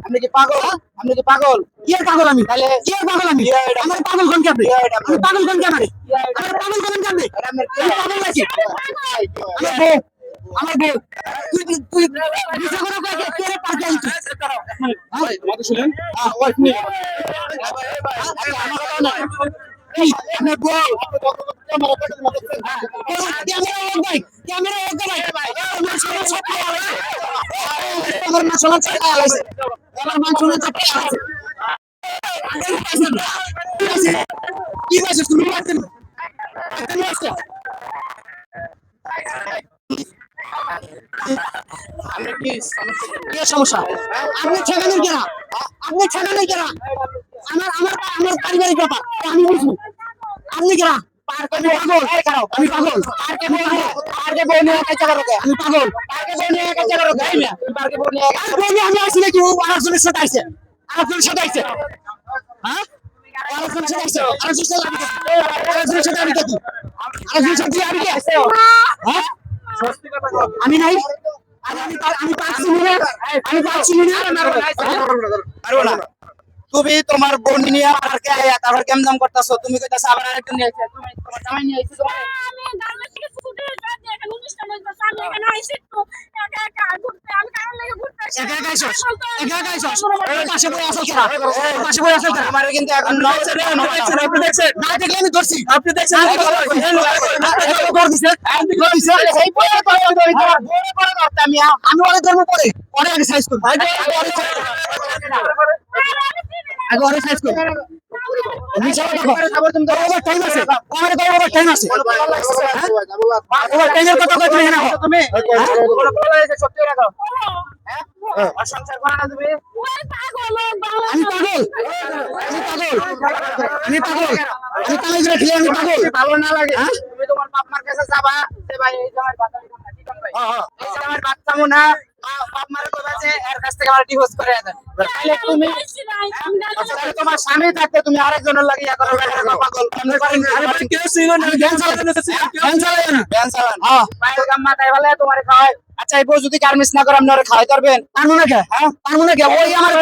আপনি কি পাগল? আপনি কি পাগল? কি আর পাগল আমি? তাহলে কি আর পাগল আমি? আমার পাগল কোন কে আপনি? আমি পাগল কোন কে আমারে? আমার পাগল কোন কে আপনি? আমি পাগল নাকি? আমার বউ তুই মিছা কথা কই কে রে পাগল আইছিস? ভাই কথা শুনেন। ওই শুনি। আমার বউ ক্যামেরা এক ভাই আমার মাশাআল্লাহ চাকা আলাইছে আমার মাশাআল্লাহ চাকা আলাইছে কি বলছিস তুমি পারতেন আপনি কি কি সমস্যা আপনি ঠেকানোর কেনা আপনি ঠেকানোর কেনা আমার আমার আমার পারিবারিক ব্যাপার আমি বলছি আপনি কেনা আমি পাগল আমি পাগল পার্কে বউ নিয়ে কাজ করো আমি পাগল পার্কে বউ নিয়ে কাজ করো গাই না পার্কে বউ নিয়ে আমি আসলে কি আরেকজনের সাথে আইছে আরেকজনের সাথে আইছে হ্যাঁ আরেকজনের সাথে আইছে আরেকজনের সাথে আমি কি আরেকজনের সাথে আমি কি আইছে হ্যাঁ আমি নাই আমি পাচ্ছি না আমি পাচ্ছি না পারবো না। তুমি তোমার বোন নিয়ে পার্কে আয়া তারপর কেমন দাম করতেছো? তুমি কইতাছো আবার আরেকজন নিয়ে আইছো। তুমি তোমার জামাই নিয়ে আইছো। আমি ঢাকা থেকে ছুটে যাচ্ছি এখানে অনুষ্ঠান হইতেছে আমি এখানে আইছি একটু একা একা ঘুরতে আমি কারণ লাগে ঘুরতে আসছি একা একা আইছস একা একা আইছস পাশে বই আসল কেন পাশে বই আসল কেন আমার কিন্তু এখন নয়ছে না নয়ছে আপনি দেখছেন না দেখলে আমি ধরছি আপনি দেখছেন কর দিছে আমি কর দিছে এই পরে পরে করতে আমি আমি অনেক ধর্ম পরে পরে আগে সাইজ করব আগে অনেক সাইজ করব নিচে দেখো তুমি তো ওভার টাইম আছে আমার তো ওভার টাইম আছে ওভার টাইমের কথা কই তুমি না তুমি সত্যি রাখো হ্যাঁ সংসার করো না তুমি ওই পাগল আমি পাগল আমি পাগল আমি তাই করে খেলে আমি পাগল ভালো না লাগে তুমি তোমার বাপ মার কাছে যাবা যে ভাই এই জামার বাচ্চা ঠিক ভাই এই জামার বাচ্চা মুনা বাপ মার কইবা যে এর কাছ থেকে আমার ডিভোর্স করে দেন তাহলে তুমি তাহলে তোমার স্বামী থাকতে তুমি আরেকজনের লাগি ইয়া করো পাগল কেমনে করেন আরে কেউ ছিল না জ্ঞান চালাতে না জ্ঞান চালান হ্যাঁ ভাই গাম্মা তাই বলে তোমারে খাওয়ায় আচ্ছা এই বউ যদি গার্মেন্টস না করে আপনি ওরে খাওয়াই করবেন পারবো না কে হ্যাঁ পারবো না কে ওই আমার